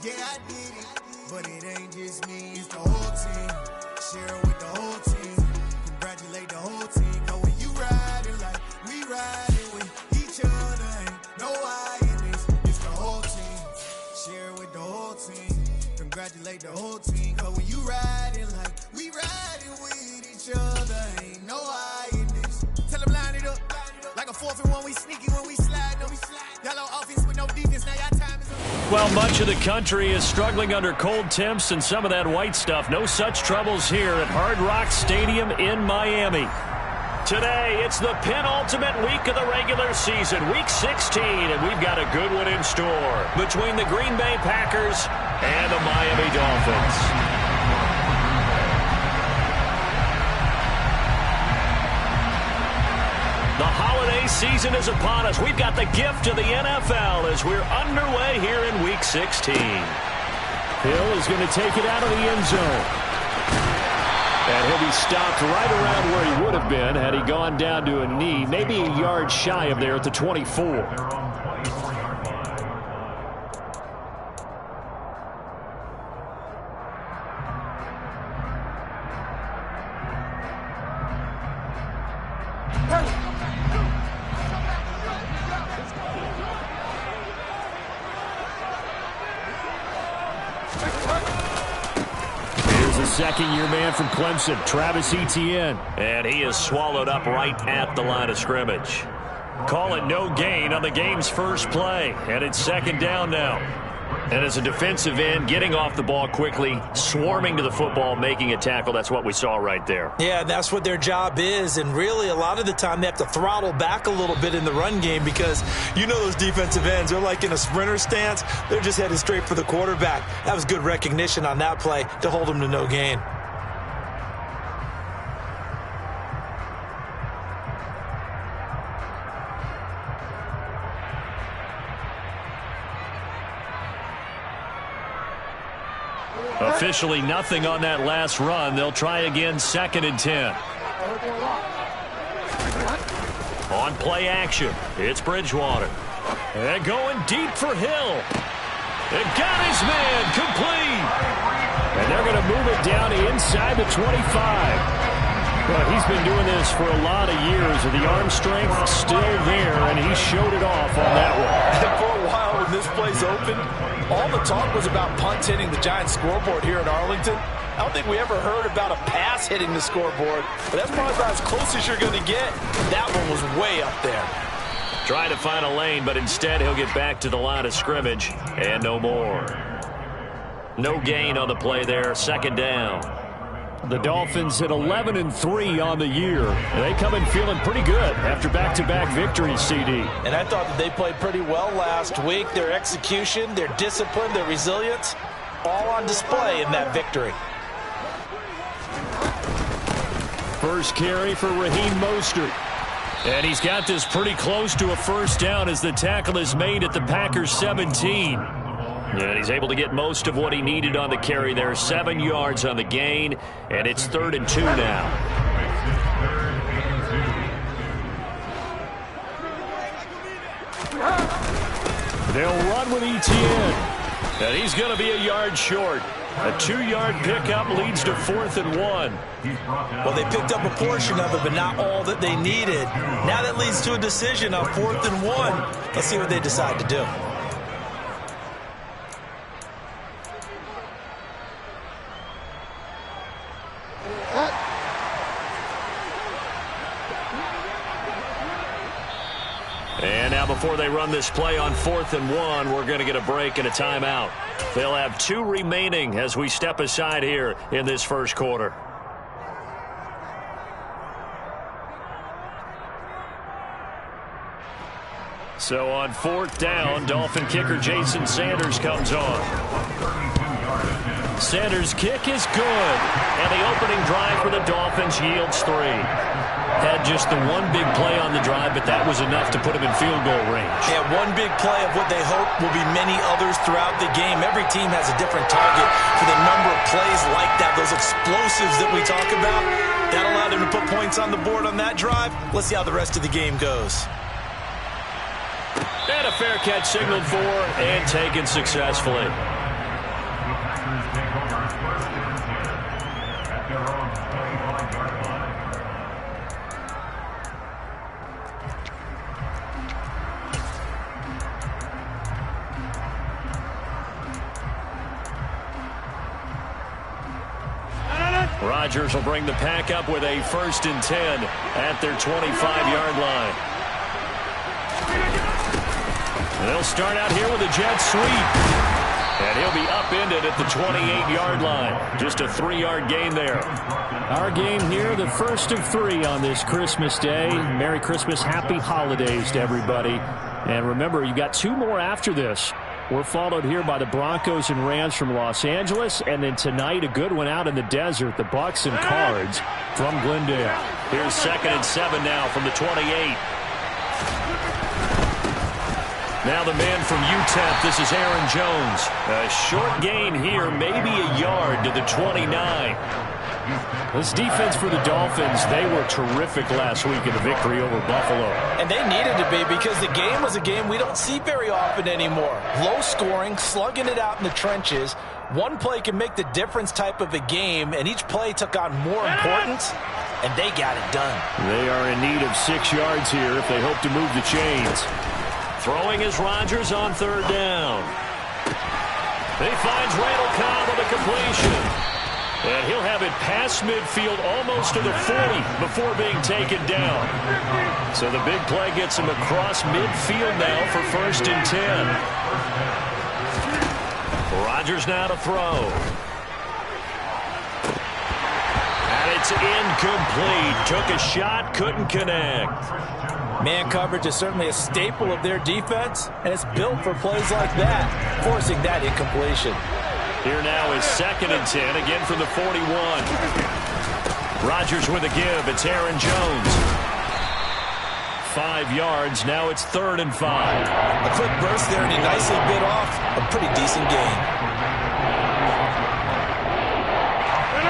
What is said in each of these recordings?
Yeah, I did it, but it ain't just me, it's the whole team. Share it with the whole team. Congratulate the whole team. Cause when you riding like we riding with each other, ain't no I in this. It's the whole team. Share it with the whole team. Congratulate the whole team. Cause when you riding like we riding with each other, ain't no I in this. Tell them line it up. Like a 4th and 1, we sneaky when we slide. No, we slide. Y'all on offense with no defense. Now y'all time is up. Well, much of the country is struggling under cold temps and some of that white stuff. No such troubles here at Hard Rock Stadium in Miami. Today, it's the penultimate week of the regular season, week 16, and we've got a good one in store between the Green Bay Packers and the Miami Dolphins. The holiday season is upon us. We've got the gift of the NFL as we're underway here in Week 16. Hill is going to take it out of the end zone. And he'll be stopped right around where he would have been had he gone down to a knee, maybe a yard shy of there at the 24. Second-year man from Clemson, Travis Etienne. And he is swallowed up right at the line of scrimmage. Call it no gain on the game's first play. And it's second down now. And as a defensive end, getting off the ball quickly, swarming to the football, making a tackle, that's what we saw right there. Yeah, that's what their job is. And really, a lot of the time, they have to throttle back a little bit in the run game because you know those defensive ends, they're like in a sprinter stance. They're just headed straight for the quarterback. That was good recognition on that play to hold them to no gain. Officially nothing on that last run. They'll try again, 2nd and 10. On play action, it's Bridgewater. And going deep for Hill. And got his man complete. And they're going to move it down inside the 25. Well, he's been doing this for a lot of years. The arm strength still there, and he showed it off on that one. For a while when this play's open, all the talk was about punts hitting the Giants scoreboard here in Arlington. I don't think we ever heard about a pass hitting the scoreboard, but that's probably about as close as you're going to get. That one was way up there. Trying to find a lane, but instead he'll get back to the line of scrimmage, and no more. No gain on the play there, 2nd down. The Dolphins at 11-3 on the year. They come in feeling pretty good after back-to-back victories, CD. And I thought that they played pretty well last week. Their execution, their discipline, their resilience, all on display in that victory. First carry for Raheem Mostert. And he's got this pretty close to a first down as the tackle is made at the Packers' 17. And he's able to get most of what he needed on the carry there. 7 yards on the gain, and it's 3rd and 2 now. They'll run with Etienne. And he's going to be a yard short. A 2-yard pickup leads to 4th and 1. Well, they picked up a portion of it, but not all that they needed. Now that leads to a decision on 4th and 1. Let's see what they decide to do. And now before they run this play on 4th and 1, we're going to get a break and a timeout. They'll have 2 remaining as we step aside here in this first quarter. So on 4th down, Dolphin kicker Jason Sanders comes on. Sanders' kick is good. And the opening drive for the Dolphins yields 3. Had just the one big play on the drive, but that was enough to put him in field goal range. Yeah, one big play of what they hope will be many others throughout the game. Every team has a different target for the number of plays like that, those explosives that we talk about. That allowed them to put points on the board on that drive. Let's see how the rest of the game goes. And a fair catch signaled for and taken successfully. Rodgers will bring the pack up with a 1st and 10 at their 25-yard line. And they'll start out here with a jet sweep. And he'll be upended at the 28-yard line. Just a 3-yard gain there. Our game here, the first of 3 on this Christmas Day. Merry Christmas, happy holidays to everybody. And remember, you got 2 more after this. We're followed here by the Broncos and Rams from Los Angeles. And then tonight, a good one out in the desert, the Bucks and Cards from Glendale. Here's 2nd and 7 now from the 28. Now the man from UTEP, this is Aaron Jones. A short gain here, maybe a yard to the 29. This defense for the Dolphins, they were terrific last week in the victory over Buffalo. And they needed to be, because the game was a game we don't see very often anymore. Low scoring, slugging it out in the trenches. One play can make the difference type of a game, and each play took on more importance, and they got it done. They are in need of 6 yards here if they hope to move the chains. Throwing is Rodgers on 3rd down. He finds Randall Cobb with a completion. And he'll have it past midfield almost to the 40 before being taken down. So the big play gets him across midfield now for 1st and 10. Rodgers now to throw. And it's incomplete. Took a shot, couldn't connect. Man coverage is certainly a staple of their defense, and it's built for plays like that, forcing that incompletion. Here now is 2nd and 10, again from the 41. Rodgers with a give. It's Aaron Jones. 5 yards. Now it's 3rd and 5. A quick burst there, and he nicely bit off a pretty decent gain.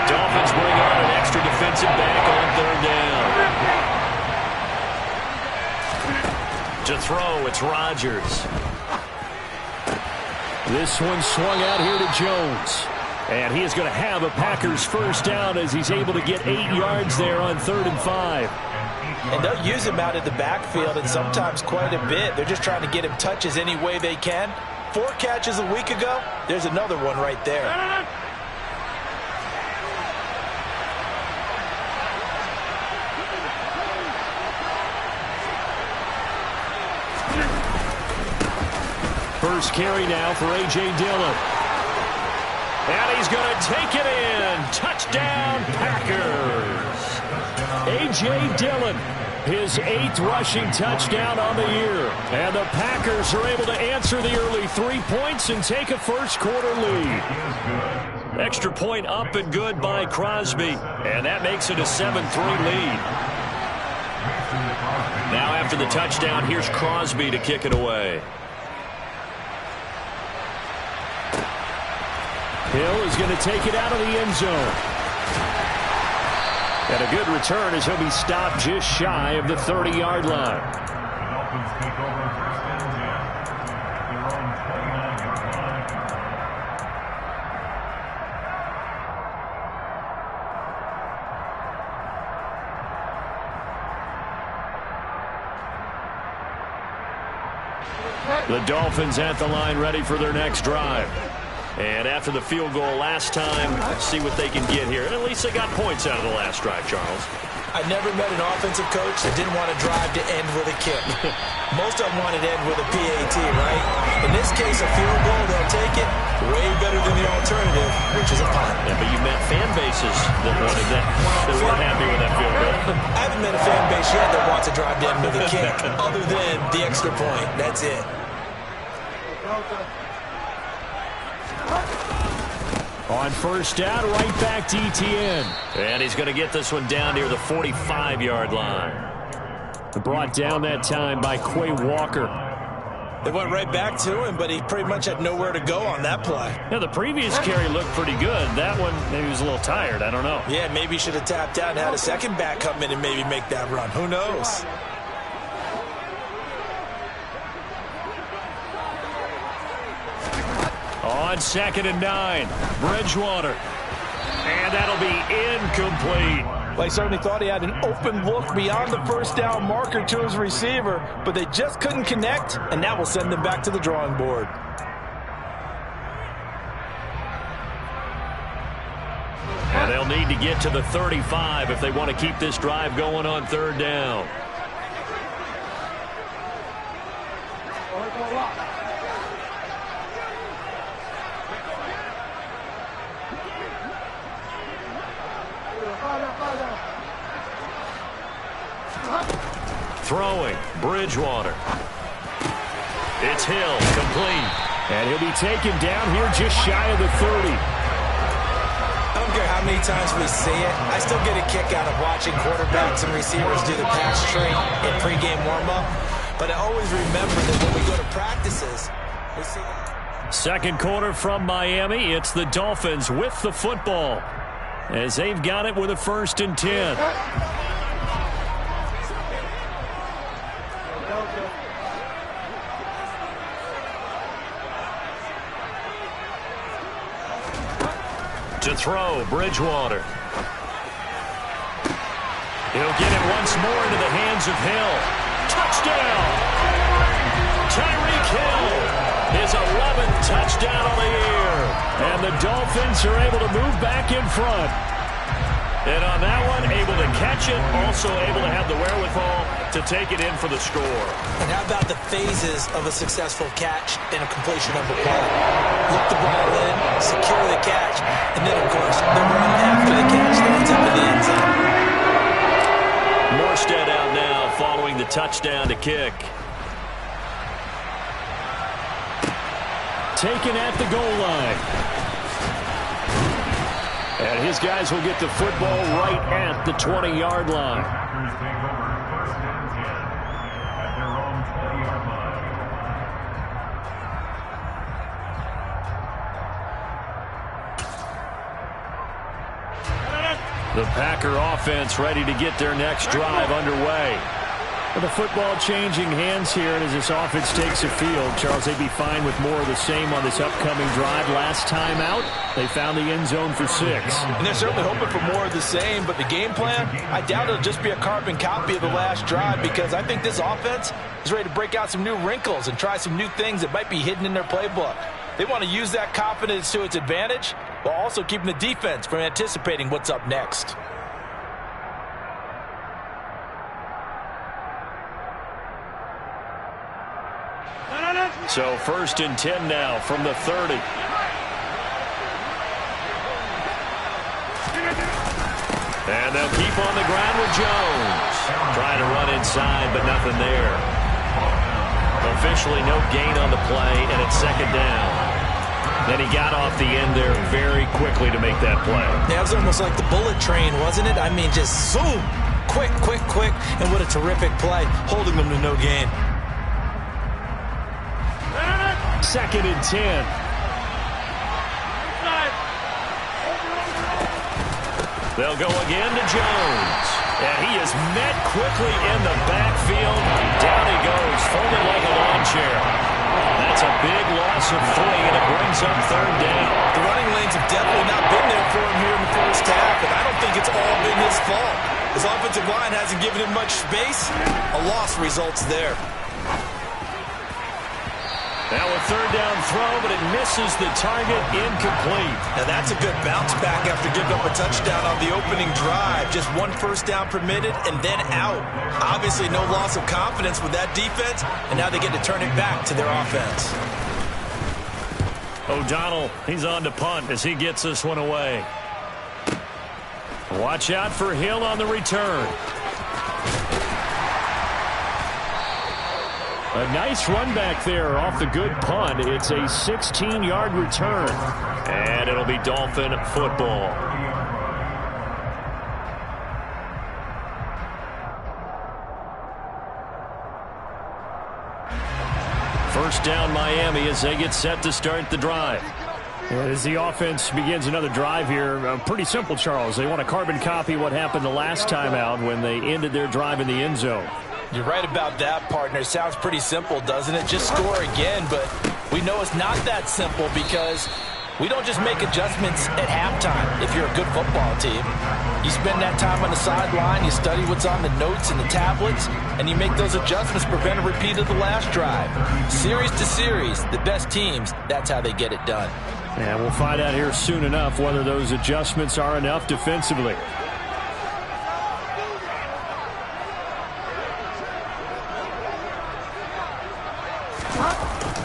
Dolphins bring on an extra defensive back on 3rd down. To throw, it's Rodgers. This one swung out here to Jones. And he is going to have a Packers 1st down as he's able to get 8 yards there on 3rd and 5. And they'll use him out of the backfield, and sometimes quite a bit. They're just trying to get him touches any way they can. 4 catches a week ago. There's another one right there. First carry now for A.J. Dillon. And he's going to take it in. Touchdown, Packers. A.J. Dillon, his 8th rushing touchdown on the year. And the Packers are able to answer the early 3 points and take a first-quarter lead. Extra point up and good by Crosby. And that makes it a 7-3 lead. Now after the touchdown, here's Crosby to kick it away. Hill is going to take it out of the end zone. And a good return as he'll be stopped just shy of the 30-yard line. The Dolphins at the line ready for their next drive. And after the field goal last time, see what they can get here. And at least they got points out of the last drive, Charles. I never met an offensive coach that didn't want to drive to end with a kick. Most of them wanted to end with a PAT, right? In this case, a field goal, they'll take it. Way better than the alternative, which is a punt. Yeah, but you met fan bases that wanted that, that weren't happy with that field goal. I haven't met a fan base yet that wants to drive to end with a kick, other than the extra point. That's it. On 1st down, right back to ETN. And he's going to get this one down near the 45-yard line. Brought down that time by Quay Walker. They went right back to him, but he pretty much had nowhere to go on that play. Yeah, the previous carry looked pretty good. That one, maybe he was a little tired. I don't know. Yeah, maybe he should have tapped out and had a second back come in and maybe make that run. Who knows? On 2nd and 9, Bridgewater. And that'll be incomplete. Well, he certainly thought he had an open look beyond the first down marker to his receiver, but they just couldn't connect, and that will send them back to the drawing board. And they'll need to get to the 35 if they want to keep this drive going on 3rd down. Throwing, Bridgewater. It's Hill, complete. And he'll be taken down here just shy of the 30. I don't care how many times we see it. I still get a kick out of watching quarterbacks and receivers do the pass tree in pregame warm-up. But I always remember that when we go to practices, we see that. 2nd quarter from Miami. It's the Dolphins with the football as they've got it with a 1st and 10. To throw, Bridgewater. He'll get it once more into the hands of Hill. Touchdown! Tyreek Hill, his 11th touchdown on the year. And the Dolphins are able to move back in front. And on that one, able to catch it, also able to have the wherewithal to take it in for the score. And how about the phases of a successful catch and a completion of the ball? Look the ball in, secure the catch, and then, of course, the run after the catch that ends up in the end zone. Morstead out now following the touchdown to kick. Taken at the goal line. And his guys will get the football right at the 20-yard line. The Packer offense ready to get their next drive underway. With the football changing hands here, and as this offense takes the field, Charles, they'd be fine with more of the same on this upcoming drive. Last time out, they found the end zone for 6. And they're certainly hoping for more of the same, but the game plan, I doubt it'll just be a carbon copy of the last drive, because I think this offense is ready to break out some new wrinkles and try some new things that might be hidden in their playbook. They want to use that confidence to its advantage, while also keeping the defense from anticipating what's up next. So 1st and 10 now from the 30. And they'll keep on the ground with Jones. Trying to run inside, but nothing there. Officially no gain on the play, and it's 2nd down. Then he got off the end there very quickly to make that play. Yeah, it was almost like the bullet train, wasn't it? I mean, just zoom. Quick, quick, quick. And what a terrific play, holding them to no gain. 2nd and 10. They'll go again to Jones. And he is met quickly in the backfield. Down he goes, folded like a lawn chair. That's a big loss of 3, and it brings up 3rd down. The running lanes have definitely not been there for him here in the first half, and I don't think it's all been his fault. His offensive line hasn't given him much space. A loss results there. Now a 3rd down throw, but it misses the target, incomplete. Now that's a good bounce back after giving up a touchdown on the opening drive. Just 1 first down permitted and then out. Obviously no loss of confidence with that defense, and now they get to turn it back to their offense. O'Donnell, he's on to punt as he gets this one away. Watch out for Hill on the return. A nice run back there off the good punt. It's a 16-yard return. And it'll be Dolphin football. First down Miami as they get set to start the drive. And as the offense begins another drive here, pretty simple, Charles. They want to carbon copy what happened the last time out when they ended their drive in the end zone. You're right about that, partner. Sounds pretty simple, doesn't it? Just score again, but We know it's not that simple because we don't just make adjustments at halftime if you're a good football team. You spend that time on the sideline, you study what's on the notes and the tablets, and you make those adjustments to prevent a repeat of the last drive. Series to series, the best teams, that's how they get it done. And we'll find out here soon enough whether those adjustments are enough defensively.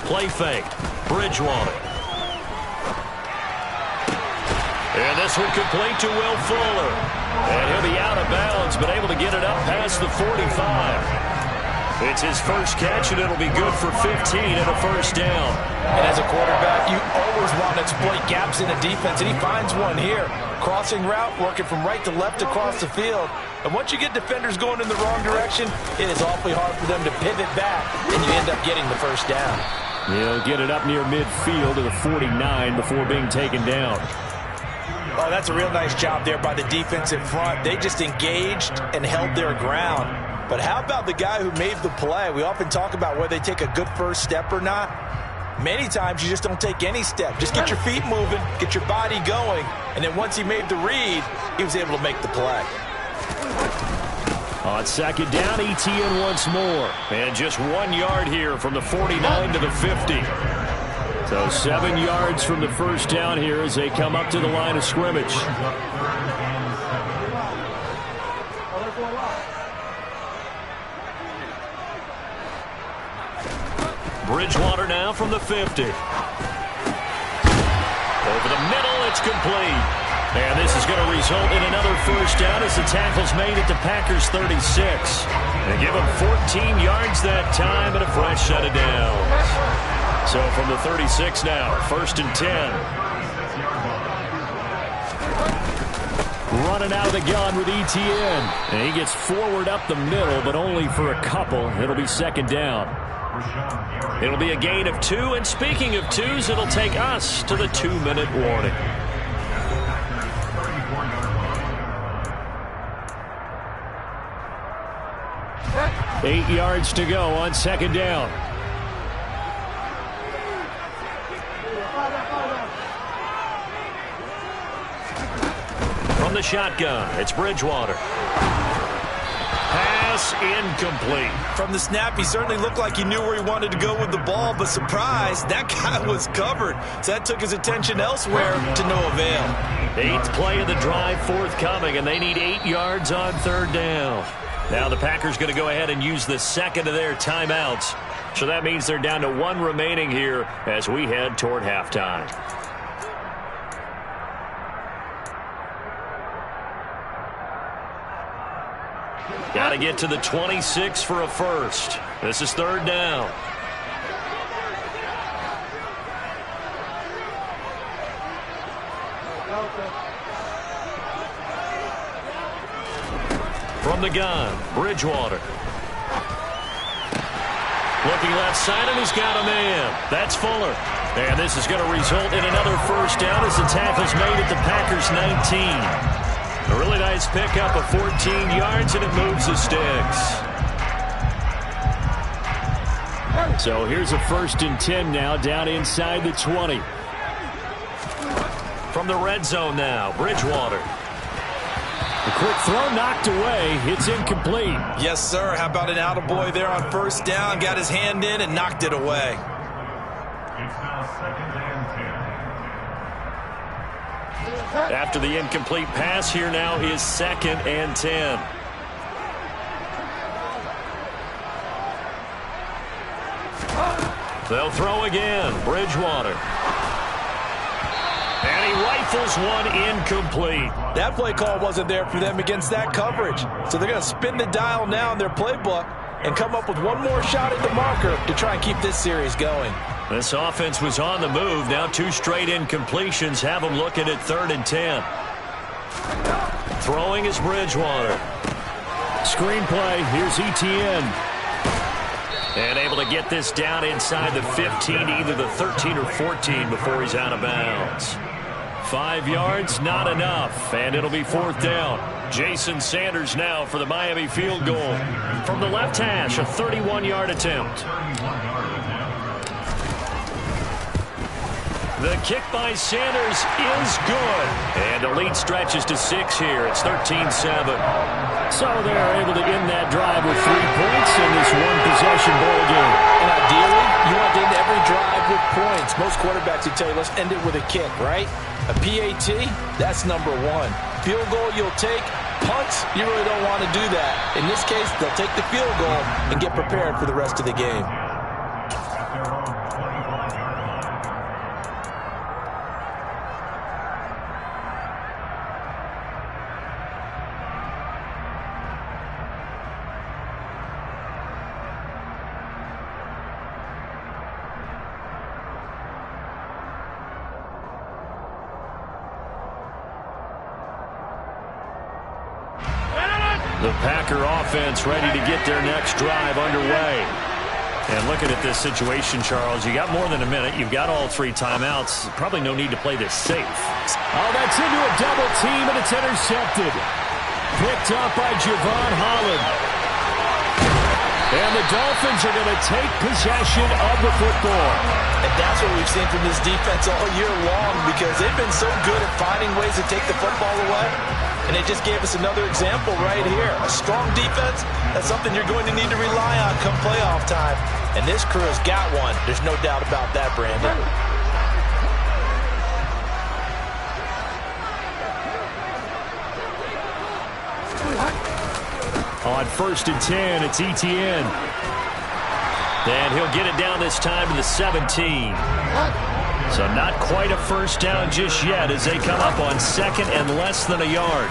Play fake. Bridgewater. And this one complete to Will Fuller. And he'll be out of bounds, but able to get it up past the 45. It's his first catch, and it'll be good for 15 and a first down. And as a quarterback, you always want to exploit gaps in the defense, and he finds one here. Crossing route, working from right to left across the field. And once you get defenders going in the wrong direction, it is awfully hard for them to pivot back, and you end up getting the first down. He'll get it up near midfield to the 49 before being taken down. Oh, that's a real nice job there by the defensive front. They just engaged and held their ground. But how about the guy who made the play? We often talk about whether they take a good first step or not. Many times you just don't take any step. Just get your feet moving, get your body going, and then once he made the read, he was able to make the play. On second down, ETN once more. And just 1 yard here from the 49 to the 50. So 7 yards from the first down here as they come up to the line of scrimmage. Bridgewater now from the 50. Over the middle, it's complete. And this is going to result in another first down as the tackle's made at the Packers' 36. They give them 14 yards that time and a fresh set of downs. So from the 36 now, first and 10. Running out of the gun with ETN. And he gets forward up the middle, but only for a couple. It'll be second down. It'll be a gain of 2, and speaking of 2s, it'll take us to the 2-minute warning. Eight yards to go on second down. From the shotgun, it's Bridgewater. Pass incomplete. From the snap, he certainly looked like he knew where he wanted to go with the ball, but surprise, that guy was covered. So that took his attention elsewhere to no avail. 8th play of the drive forthcoming, and they need 8 yards on third down. Now the Packers going to go ahead and use the second of their timeouts. So that means they're down to 1 remaining here as we head toward halftime. Got to get to the 26 for a first. This is third down. From the gun, Bridgewater. Looking left side, and he's got a man. That's Fuller. And this is going to result in another first down as the tackle's made at the Packers' 19. A really nice pickup of 14 yards, and it moves the sticks. So here's a first and 10 now, down inside the 20. From the red zone now, Bridgewater. A quick throw knocked away. It's incomplete. Yes, sir. How about an attaboy there on first down? Got his hand in and knocked it away. After the incomplete pass, here now is second and 10. They'll throw again. Bridgewater. And he rifles one incomplete. That play call wasn't there for them against that coverage. So they're going to spin the dial now in their playbook and come up with one more shot at the marker to try and keep this series going. This offense was on the move. Now 2 straight incompletions have them looking at third and 10. Throwing is Bridgewater. Screenplay. Here's ETN. And able to get this down inside the 15, either the 13 or 14 before he's out of bounds. 5 yards, not enough, and it'll be fourth down. Jason Sanders now for the Miami field goal. From the left hash, a 31-yard attempt. The kick by Sanders is good. And the lead stretches to 6 here. It's 13-7. So they're able to end that drive with 3 points in this one-possession ball game. And ideally, you want to end every drive with points. Most quarterbacks would tell you, let's end it with a kick, right? A PAT, that's number 1. Field goal you'll take. Punts, you really don't want to do that. In this case, they'll take the field goal and get prepared for the rest of the game. The Packer offense ready to get their next drive underway. And looking at this situation, Charles, you got more than a minute. You've got all 3 timeouts. Probably no need to play this safe. Oh, that's into a double team, and it's intercepted. Picked up by Javon Holland. And the Dolphins are going to take possession of the football. And that's what we've seen from this defense all year long, because they've been so good at finding ways to take the football away. And they just gave us another example right here. A strong defense, that's something you're going to need to rely on come playoff time. And this crew has got one. There's no doubt about that, Brandon. On 1st and 10, it's Etienne. And he'll get it down this time to the 17. So not quite a first down just yet as they come up on 2nd and less than a yard.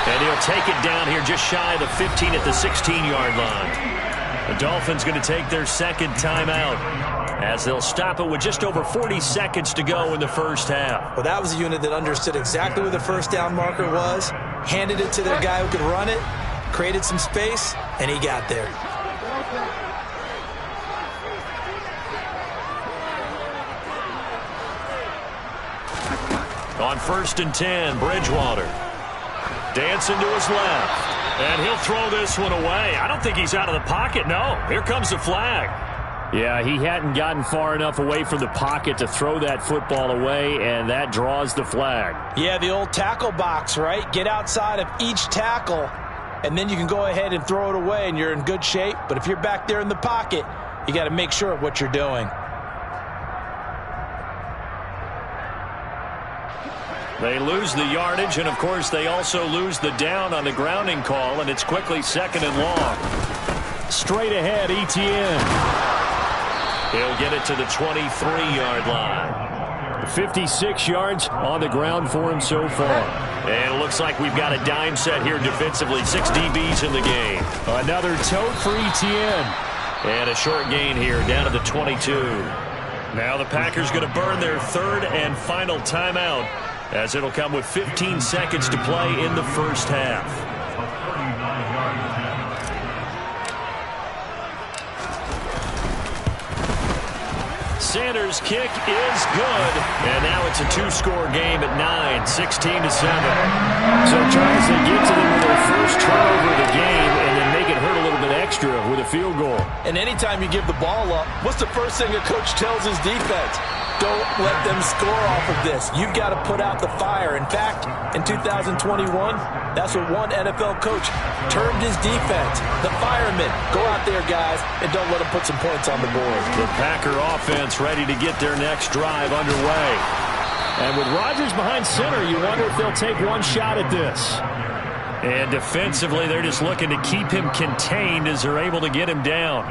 And he'll take it down here just shy of the 15 at the 16-yard line. The Dolphins going to take their 2nd timeout as they'll stop it with just over 40 seconds to go in the first half. Well, that was a unit that understood exactly where the first down marker was, handed it to their guy who could run it, created some space, and he got there. On 1st and 10, Bridgewater. Dancing to his left. And he'll throw this one away. I don't think he's out of the pocket. No, here comes the flag. Yeah, he hadn't gotten far enough away from the pocket to throw that football away, and that draws the flag. Yeah, the old tackle box, right? Get outside of each tackle, and then you can go ahead and throw it away, and you're in good shape. But if you're back there in the pocket, you got to make sure of what you're doing. They lose the yardage, and, of course, they also lose the down on the grounding call, and it's quickly 2nd and long. Straight ahead, Etienne. He'll get it to the 23-yard line. 56 yards on the ground for him so far. And it looks like we've got a dime set here defensively. 6 DBs in the game. Another tote for Etienne. And a short gain here down to the 22. Now the Packers going to burn their 3rd and final timeout, as it'll come with 15 seconds to play in the first half. Sanders' kick is good. And now it's a 2-score game at 9, 16-7. So Charles, they get to them with their first turnover of the game and then make it hurt a little bit extra with a field goal. And anytime you give the ball up, what's the first thing a coach tells his defense? Don't let them score off of this. You've got to put out the fire. In fact, in 2021, that's what one NFL coach termed his defense. The firemen. Go out there, guys, and don't let them put some points on the board. The Packer offense ready to get their next drive underway. And with Rodgers behind center, you wonder if they'll take one shot at this. And defensively, they're just looking to keep him contained as they're able to get him down.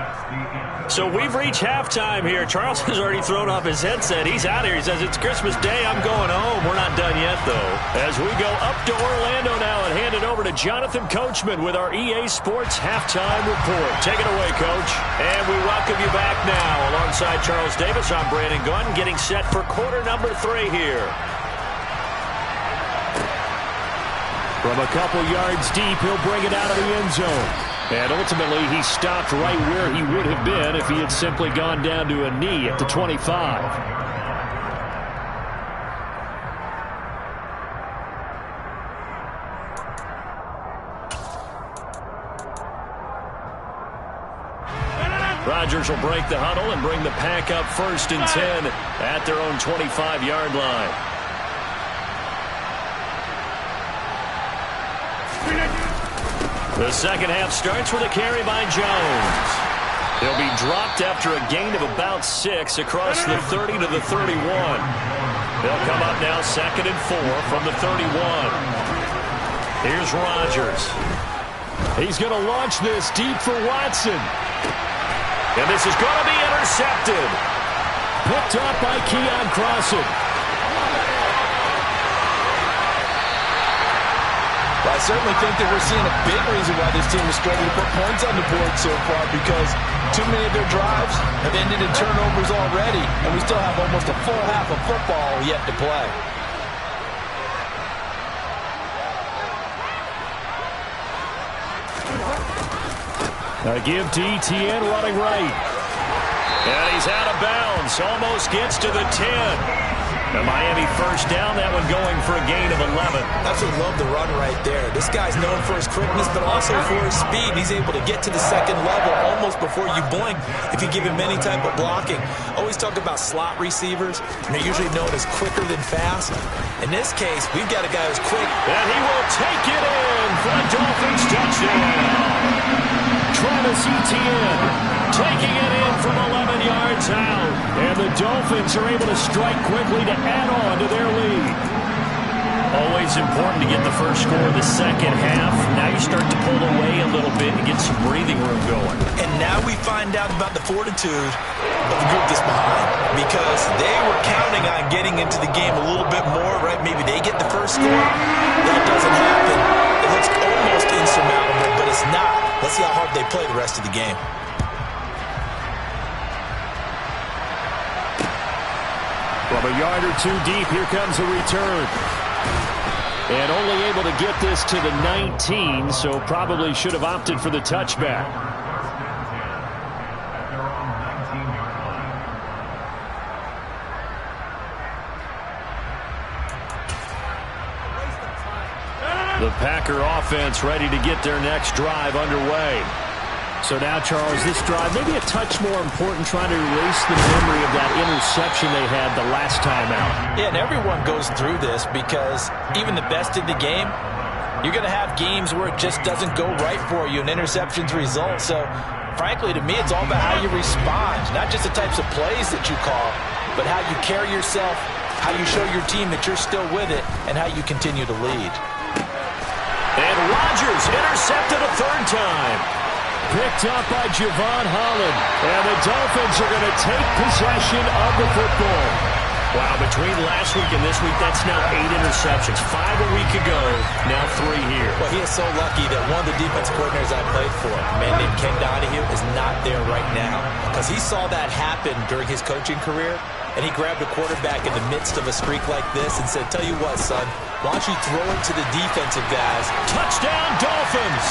So we've reached halftime here. Charles has already thrown off his headset. He's out here. He says, it's Christmas Day. I'm going home. We're not done yet, though. As we go up to Orlando now and hand it over to Jonathan Coachman with our EA Sports Halftime Report. Take it away, Coach. And we welcome you back now. Alongside Charles Davis, I'm Brandon Gunn, getting set for quarter number 3 here. From a couple yards deep, he'll bring it out of the end zone. And ultimately, he stopped right where he would have been if he had simply gone down to a knee at the 25. Rodgers will break the huddle and bring the pack up 1st and 10 at their own 25-yard line. The second half starts with a carry by Jones. He'll be dropped after a gain of about 6 across the 30 to the 31. They'll come up now 2nd and 4 from the 31. Here's Rodgers. He's going to launch this deep for Watson. And this is going to be intercepted. Picked up by Keon Crossen. Well, I certainly think that we're seeing a big reason why this team is struggling to put points on the board so far, because too many of their drives have ended in turnovers already, and we still have almost a full half of football yet to play. A give to Etienne running right. And he's out of bounds. Almost gets to the 10. The Miami first down, that one going for a gain of 11. Absolutely love the run right there. This guy's known for his quickness, but also for his speed. He's able to get to the second level almost before you blink if you give him any type of blocking. Always talk about slot receivers, and they're usually known as quicker than fast. In this case, we've got a guy who's quick. And he will take it in for a Dolphins touchdown. Travis Etienne taking it in from 11 yards out. And the Dolphins are able to strike quickly to add on to their lead. Always important to get the first score in the second half. Now you start to pull away a little bit and get some breathing room going. And now we find out about the fortitude of the group that's behind, because they were counting on getting into the game a little bit more, right? Maybe they get the first score. That doesn't happen. It looks almost insurmountable, but it's not. Let's see how hard they play the rest of the game. From a yard or two deep, here comes a return. And only able to get this to the 19, so probably should have opted for the touchback. The Packer offense ready to get their next drive underway. So now, Charles, this drive maybe a touch more important, trying to erase the memory of that interception they had the last time out. Yeah, and everyone goes through this, because even the best in the game, you're going to have games where it just doesn't go right for you and interceptions result. So, frankly, to me, it's all about how you respond, not just the types of plays that you call, but how you carry yourself, how you show your team that you're still with it, and how you continue to lead. And Rodgers intercepted a third time. Picked up by Javon Holland. And the Dolphins are going to take possession of the football. Wow, between last week and this week, that's now 8 interceptions. 5 a week ago, now 3 here. Well, he is so lucky that one of the defensive coordinators I played for, a man named Ken Donahue, is not there right now, because he saw that happen during his coaching career, and he grabbed a quarterback in the midst of a streak like this and said, tell you what, son, why don't you throw it to the defensive guys? Touchdown, Dolphins!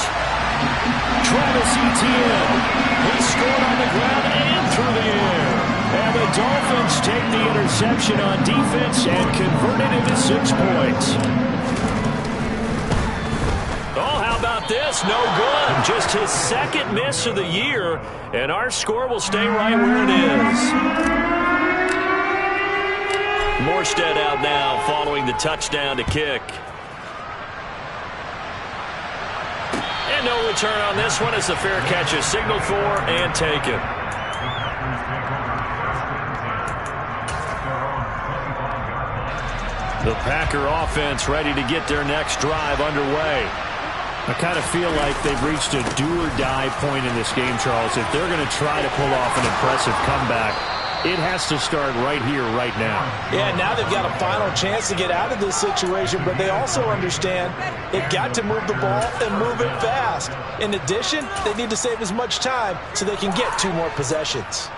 Travis Etienne. He scored on the ground and through the air. And the Dolphins take the interception on defense and convert it into 6 points. Oh, how about this? No good. Just his second miss of the year, and our score will stay right where it is. Morstead out now following the touchdown to kick. And no return on this one as the fair catch is signaled for and taken. The Packer offense ready to get their next drive underway. I kind of feel like they've reached a do-or-die point in this game, Charles. If they're going to try to pull off an impressive comeback, it has to start right here, right now. Yeah, now they've got a final chance to get out of this situation, but they also understand they've got to move the ball and move it fast. In addition, they need to save as much time so they can get 2 more possessions.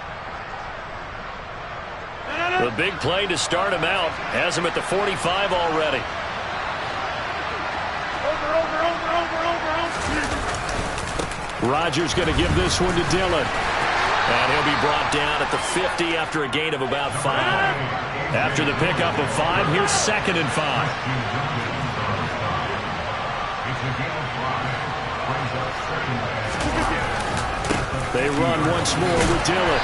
The big play to start him out has him at the 45 already. Rodgers going to give this one to Dillon. And he'll be brought down at the 50 after a gain of about 5. After the pickup of 5, here's 2nd and 5. They run once more with Dillon.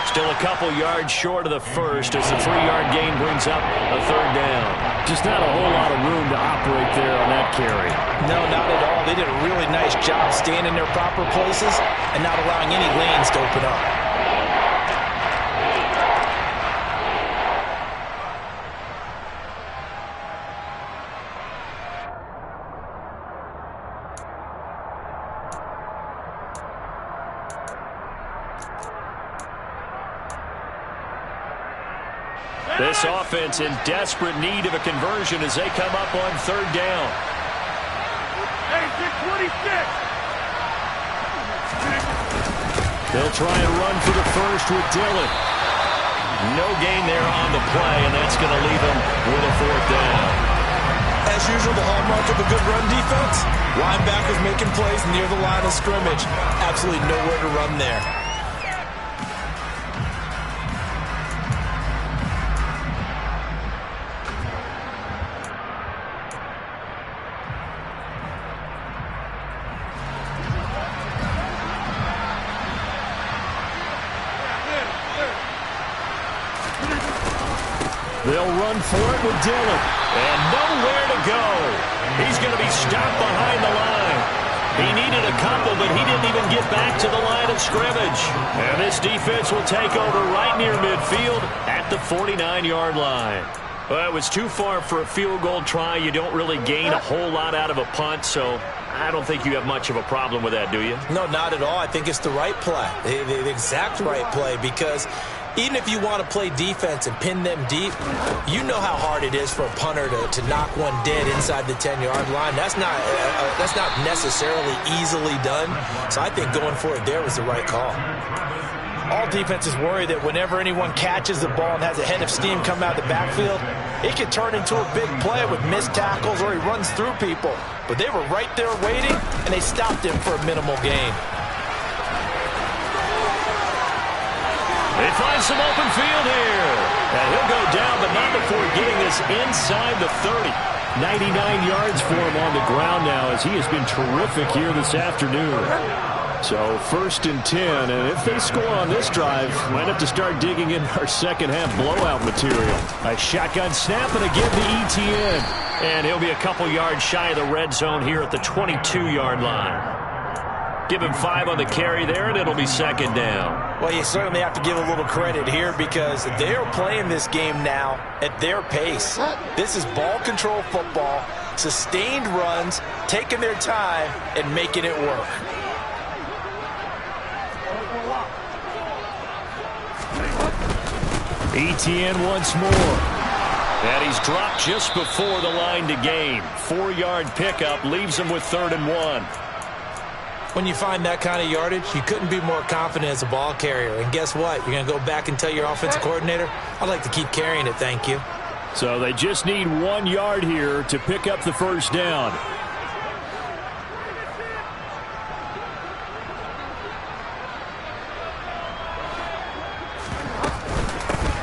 Still a couple yards short of the first as the 3-yard gain brings up a third down. Just not a whole lot of room to operate there on that carry. No, not at all. They did a really nice job staying in their proper places and not allowing any lanes to open up. This offense in desperate need of a conversion as they come up on third down. They'll try and run for the first with Dillon. No gain there on the play, and that's going to leave them with a fourth down. As usual, the hallmark of a good run defense, linebackers making plays near the line of scrimmage. Absolutely nowhere to run there. They'll run for it with Dillon. And nowhere to go. He's going to be stopped behind the line. He needed a couple, but he didn't even get back to the line of scrimmage. And this defense will take over right near midfield at the 49-yard line. Well, it was too far for a field goal try. You don't really gain a whole lot out of a punt, so I don't think you have much of a problem with that, do you? No, not at all. I think it's the right play, the exact right play, because even if you want to play defense and pin them deep, you know how hard it is for a punter to knock one dead inside the 10-yard line. That's not necessarily easily done. So I think going for it there was the right call. All defenses worry that whenever anyone catches the ball and has a head of steam come out of the backfield, it could turn into a big play with missed tackles or he runs through people. But they were right there waiting, and they stopped him for a minimal gain. They find some open field here. And he'll go down, but not before getting this inside the 30. 99 yards for him on the ground now as he has been terrific here this afternoon. So 1st and 10, and if they score on this drive, might have to start digging in our second half blowout material. A shotgun snap and a give to ETN. And he'll be a couple yards shy of the red zone here at the 22-yard line. Give him 5 on the carry there, and it'll be second down. Well, you certainly have to give a little credit here because they're playing this game now at their pace. This is ball control football, sustained runs, taking their time, and making it work. ETN once more. And he's dropped just before the line to gain. 4-yard pickup leaves him with 3rd and 1. When you find that kind of yardage, you couldn't be more confident as a ball carrier. And guess what? You're going to go back and tell your offensive coordinator, I'd like to keep carrying it, thank you. So they just need 1 yard here to pick up the first down.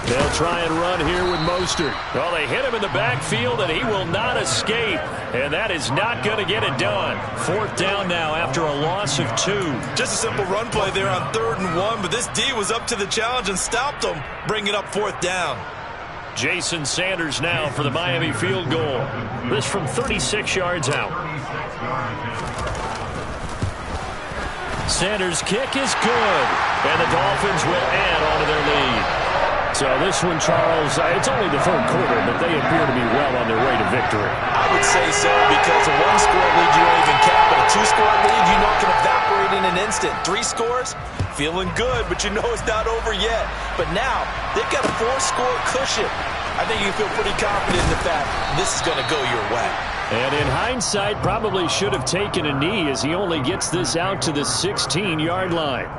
They'll try and run here with Mostert. Well, they hit him in the backfield, and he will not escape. And that is not going to get it done. 4th down now after a loss of 2. Just a simple run play there on 3rd and 1, but this D was up to the challenge and stopped him, bringing up 4th down. Jason Sanders now for the Miami field goal. This from 36 yards out. Sanders' kick is good. And the Dolphins will add on to their lead. So this one, Charles, it's only the 3rd quarter, but they appear to be well on their way to victory. I would say so because a 1-score lead you don't even count, but a 2-score lead you know can evaporate in an instant. 3 scores, feeling good, but you know it's not over yet. But now, they've got a 4-score cushion. I think you can feel pretty confident in the fact this is going to go your way. And in hindsight, probably should have taken a knee as he only gets this out to the 16-yard line.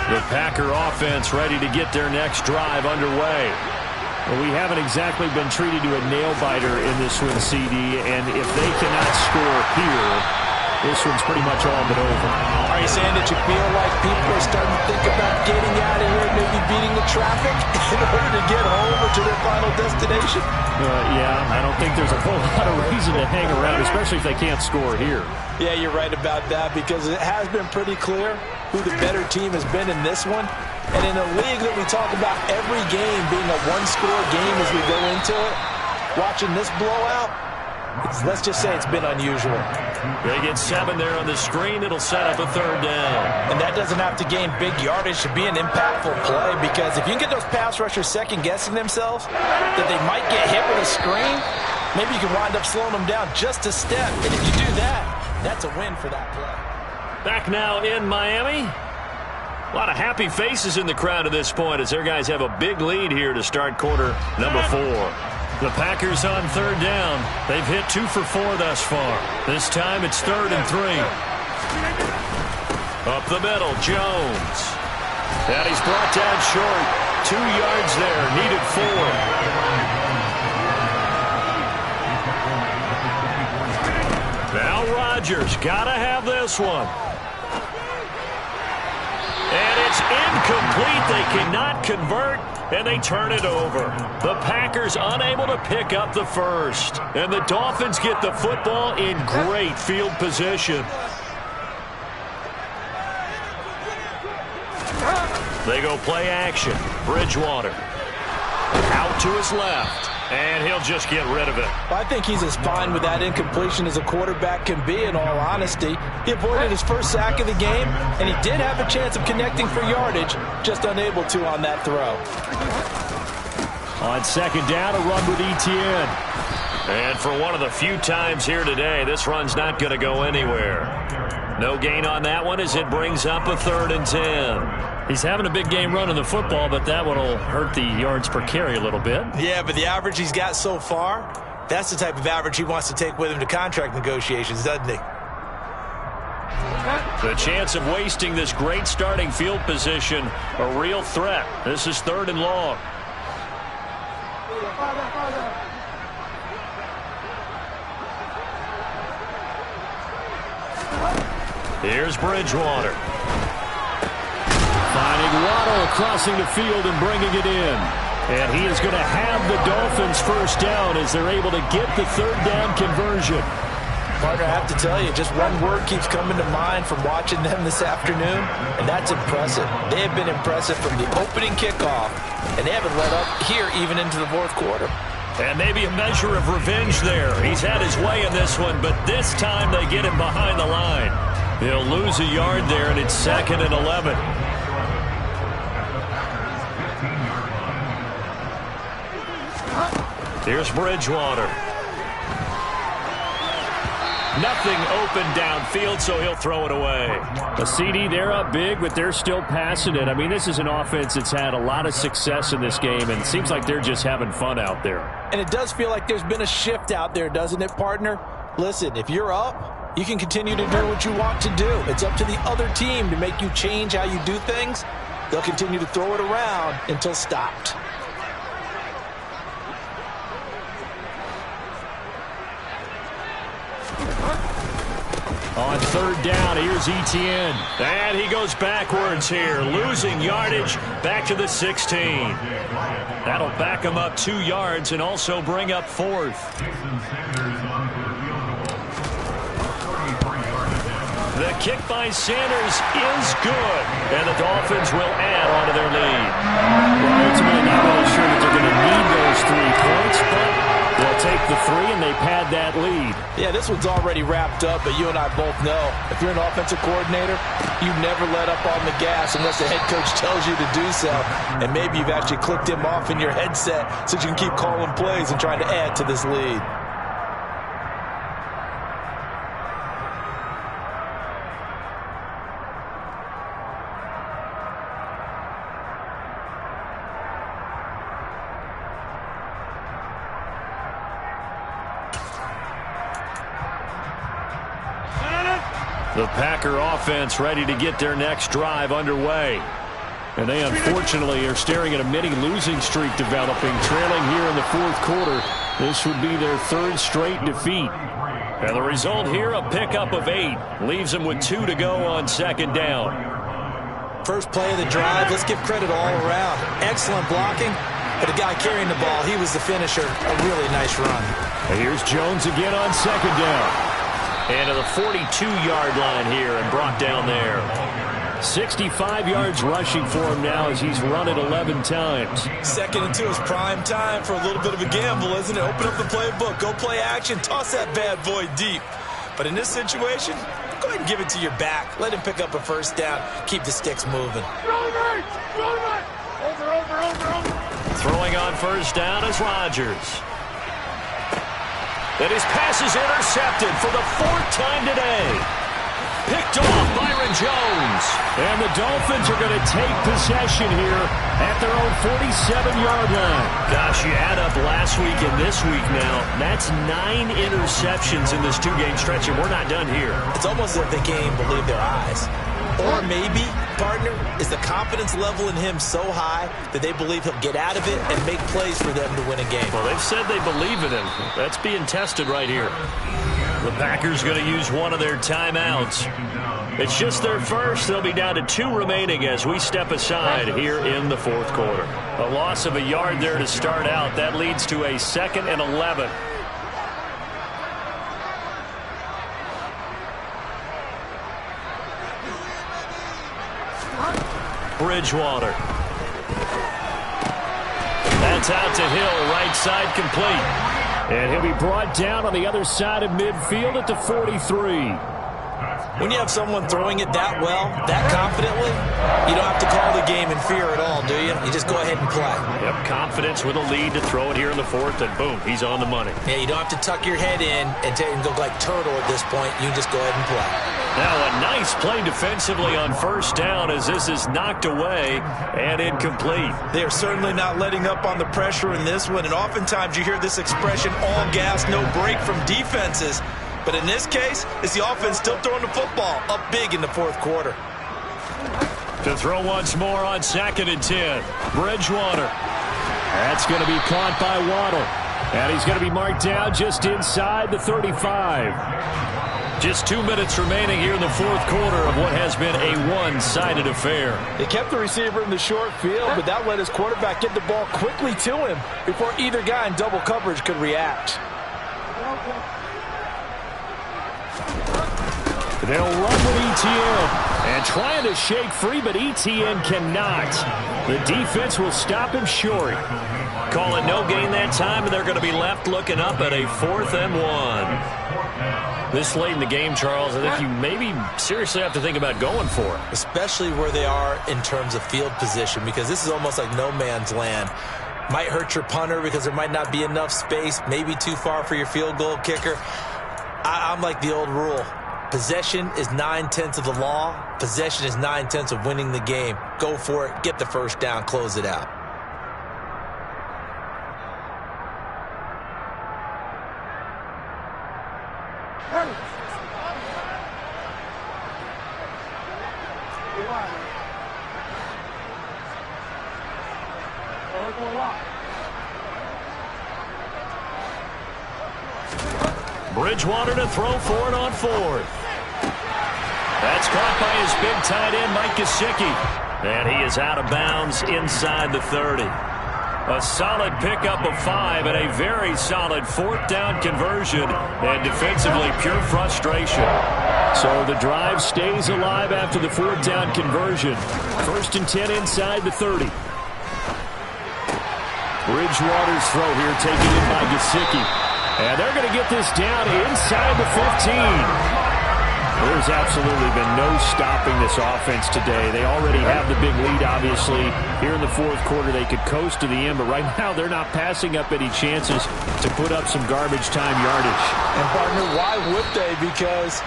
The Packer offense ready to get their next drive underway. Well, we haven't exactly been treated to a nail-biter in this one, CD, and if they cannot score here, this one's pretty much all but over. Are you saying that you feel like people are starting to think about getting out of here, maybe beating the traffic in order to get home or to their final destination? Yeah, I don't think there's a whole lot of reason to hang around, especially if they can't score here. Yeah, you're right about that, because it has been pretty clear who the better team has been in this one. And in a league that we talk about every game being a one-score game as we go into it, watching this blowout, let's just say it's been unusual. They get 7 there on the screen. It'll set up a 3rd down. And that doesn't have to gain big yardage to be an impactful play, because if you can get those pass rushers second-guessing themselves, that they might get hit with a screen, maybe you can wind up slowing them down just a step. And if you do that, that's a win for that play. Back now in Miami. A lot of happy faces in the crowd at this point as their guys have a big lead here to start quarter number 4. The Packers on 3rd down. They've hit 2 for 4 thus far. This time it's 3rd and 3. Up the middle, Jones. And he's brought down short. 2 yards there, needed 4. Now Rodgers, gotta have this one. And it's incomplete. They cannot convert, and they turn it over. The Packers unable to pick up the first. And the Dolphins get the football in great field position. They go play action. Bridgewater. Out to his left. And he'll just get rid of it. I think he's as fine with that incompletion as a quarterback can be, in all honesty. He avoided his first sack of the game, and he did have a chance of connecting for yardage, just unable to on that throw. On 2nd down, a run with Etienne. And for one of the few times here today, this run's not going to go anywhere. No gain on that one as it brings up a 3rd and 10. He's having a big game running the football, but that one will hurt the yards per carry a little bit. Yeah, but the average he's got so far, that's the type of average he wants to take with him to contract negotiations, doesn't he? The chance of wasting this great starting field position, a real threat. This is 3rd and long. Here's Bridgewater. Finding Waddle crossing the field and bringing it in. And he is going to have the Dolphins first down as they're able to get the 3rd down conversion. Partner, I have to tell you, just one word keeps coming to mind from watching them this afternoon, and that's impressive. They have been impressive from the opening kickoff, and they haven't let up here even into the 4th quarter. And maybe a measure of revenge there. He's had his way in this one, but this time they get him behind the line. He'll lose a yard there, and it's 2nd and 11. Here's Bridgewater. Nothing open downfield, so he'll throw it away. A CD, they're up big, but they're still passing it. I mean, this is an offense that's had a lot of success in this game, and it seems like they're just having fun out there. And it does feel like there's been a shift out there, doesn't it, partner? Listen, if you're up, you can continue to do what you want to do. It's up to the other team to make you change how you do things. They'll continue to throw it around until stopped. On 3rd down, here's Etienne. And he goes backwards here, losing yardage back to the 16. That'll back him up 2 yards and also bring up 4th. The kick by Sanders is good, and the Dolphins will add on to their lead. Well, ultimately, not really sure that they're going to need those 3 points, but they'll take the 3 and they pad that lead. Yeah, this one's already wrapped up, but you and I both know if you're an offensive coordinator, you never let up on the gas unless the head coach tells you to do so. And maybe you've actually clicked him off in your headset so you can keep calling plays and trying to add to this lead. The Packer offense ready to get their next drive underway. And they unfortunately are staring at a mini losing streak developing, trailing here in the 4th quarter. This would be their 3rd straight defeat. And the result here, a pickup of 8. Leaves him with 2 to go on second down. First play of the drive, let's give credit all around. Excellent blocking, but the guy carrying the ball, he was the finisher. A really nice run. And here's Jones again on second down. And to the 42-yard line here and brought down there. 65 yards rushing for him now as he's run it 11 times. Second and 2 is prime time for a little bit of a gamble, isn't it? Open up the playbook, go play action, toss that bad boy deep. But in this situation, go ahead and give it to your back. Let him pick up a first down. Keep the sticks moving. Throwing on first down is Rodgers. And his pass is intercepted for the 4th time today. Picked off Byron Jones. And the Dolphins are going to take possession here at their own 47-yard line. Gosh, you add up last week and this week now. That's 9 interceptions in this 2-game stretch, and we're not done here. It's almost as if they can't even believe their eyes. Or maybe, partner, is the confidence level in him so high that they believe he'll get out of it and make plays for them to win a game. Well, they've said they believe in him. That's being tested right here. The Packers going to use one of their timeouts. It's just their first. They'll be down to 2 remaining as we step aside here in the 4th quarter. A loss of a yard there to start out. That leads to a 2nd and 11. Bridgewater. That's out to Hill, right side complete. And he'll be brought down on the other side of midfield at the 43. When you have someone throwing it that well, that confidently, you don't have to call the game in fear at all, do you? You just go ahead and play. Yep, confidence with a lead to throw it here in the 4th, and boom, he's on the money. Yeah, you don't have to tuck your head in and go like turtle at this point. You just go ahead and play. Now a nice play defensively on first down as this is knocked away and incomplete. They are certainly not letting up on the pressure in this one, and oftentimes you hear this expression, all gas, no break from defenses. But in this case, it's the offense still throwing the football up big in the 4th quarter. To throw once more on 2nd and 10. Bridgewater. That's going to be caught by Waddle. And he's going to be marked down just inside the 35. Just 2 minutes remaining here in the 4th quarter of what has been a one-sided affair. They kept the receiver in the short field, but that let his quarterback get the ball quickly to him before either guy in double coverage could react. They'll run with ETN and trying to shake free, but ETN cannot. The defense will stop him short. Call it no gain that time, and they're going to be left looking up at a 4th and 1. This late in the game, Charles, I think you maybe seriously have to think about going for it. Especially where they are in terms of field position, because this is almost like no man's land. Might hurt your punter because there might not be enough space, maybe too far for your field goal kicker. I'm like the old rule. Possession is 9/10 of the law. Possession is 9/10 of winning the game. Go for it. Get the first down. Close it out. Bridgewater to throw for it on 4th. That's caught by his big tight end, Mike Gesicki. And he is out of bounds inside the 30. A solid pickup of 5 and a very solid 4th down conversion. And defensively, pure frustration. So the drive stays alive after the 4th down conversion. 1st and 10 inside the 30. Bridgewater's throw here taken in by Gesicki. And they're going to get this down inside the 15. There's absolutely been no stopping this offense today. They already have the big lead, obviously. Here in the 4th quarter, they could coast to the end, but right now they're not passing up any chances to put up some garbage time yardage. And, partner, why would they? Because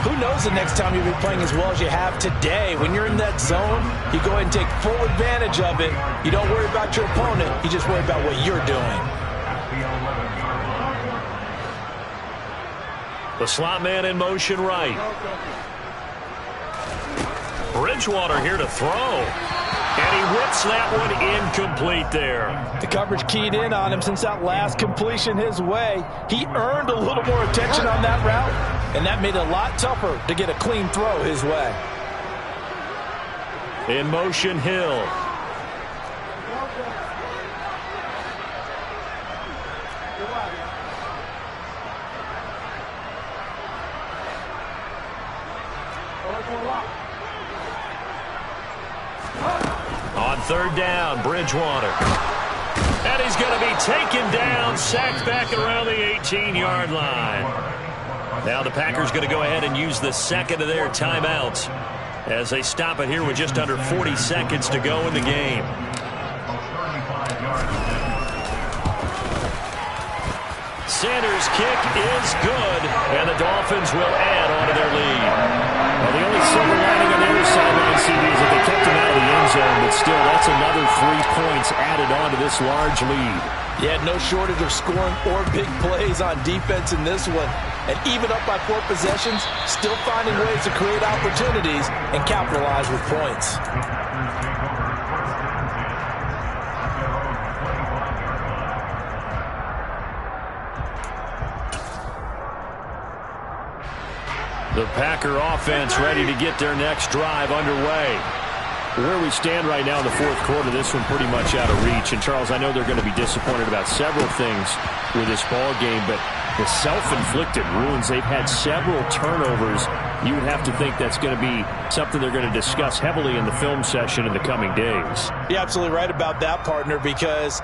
who knows the next time you'll be playing as well as you have today. When you're in that zone, you go ahead and take full advantage of it. You don't worry about your opponent. You just worry about what you're doing. The slot man in motion right. Bridgewater here to throw. And he whips that one incomplete there. The coverage keyed in on him since that last completion his way. He earned a little more attention on that route, and that made it a lot tougher to get a clean throw his way. In motion, Hill. On third down, Bridgewater. And he's going to be taken down, sacked back around the 18-yard line. Now the Packers going to go ahead and use the second of their timeouts as they stop it here with just under 40 seconds to go in the game. Sanders' kick is good, and the Dolphins will add on to their lead. Well, the only silver lining on the other sideline, CD, is that they kept him out of the end zone, but still, that's another 3 points added on to this large lead. Yeah, no shortage of scoring or big plays on defense in this one. And even up by 4 possessions, still finding ways to create opportunities and capitalize with points. The Packer offense ready to get their next drive underway. Where we stand right now in the fourth quarter, this one pretty much out of reach. And, Charles, I know they're going to be disappointed about several things with this ball game, but the self-inflicted wounds, they've had several turnovers. You would have to think that's going to be something they're going to discuss heavily in the film session in the coming days. You're absolutely right about that, partner, because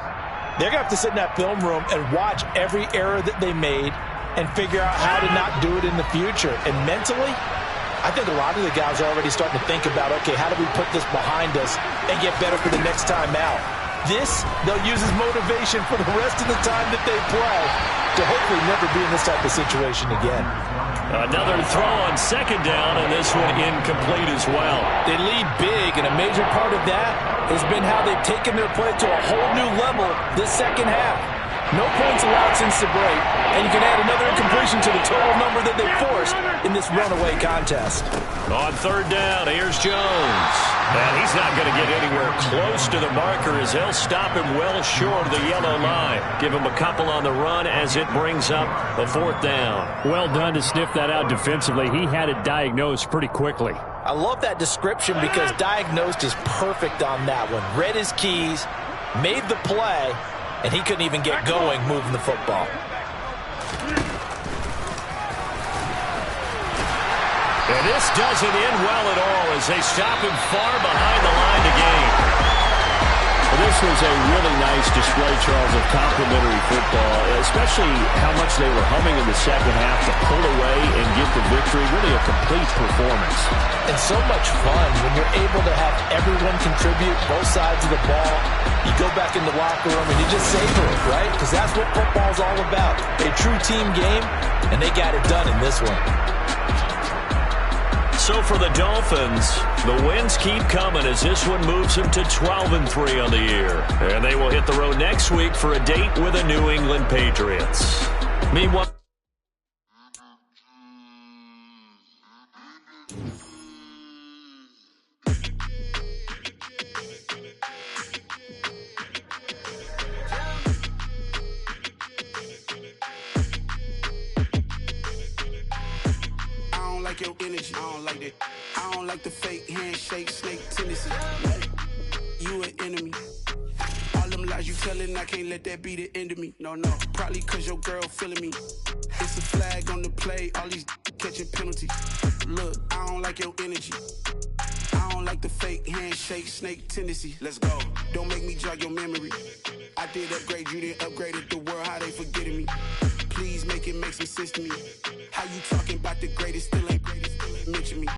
they're going to have to sit in that film room and watch every error that they made and figure out how to not do it in the future. And mentally, I think a lot of the guys are already starting to think about, okay, how do we put this behind us and get better for the next time out? This, they'll use as motivation for the rest of the time that they play to hopefully never be in this type of situation again. Another throw on second down, and this one incomplete as well. They lead big, and a major part of that has been how they've taken their play to a whole new level this second half. No points allowed since the break, and you can add another incompletion to the total number that they forced in this runaway contest. On third down, here's Jones. And he's not going to get anywhere close to the marker as they'll stop him well short of the yellow line. Give him a couple on the run as it brings up a fourth down. Well done to sniff that out defensively. He had it diagnosed pretty quickly. I love that description because diagnosed is perfect on that one. Read his keys, made the play, and he couldn't even get going moving the football. And this doesn't end well at all as they stop him far behind the line to gain. Well, this was a really nice display, Charles, of complimentary football, especially how much they were humming in the second half to pull away and get the victory. Really a complete performance. And so much fun when you're able to have everyone contribute both sides of the ball. You go back in the locker room and you just savor it, right? Because that's what football's all about. A true team game, and they got it done in this one. So for the Dolphins, the wins keep coming as this one moves them to 12-3 on the year. And they will hit the road next week for a date with the New England Patriots. Meanwhile, your energy, I don't like that. I don't like the fake handshake, snake tendency. You an enemy. All them lies you telling, I can't let that be the end of me. No, probably cause your girl feeling me. It's a flag on the play, all these catching penalties. Look, I don't like your energy. I don't like the fake handshake, snake tendency. Let's go. Don't make me jog your memory. I did upgrade, you didn't upgrade it. The world, how they forgetting me. Please make it make some sense to me. How you talking about the greatest, still ain't greatest, mention me.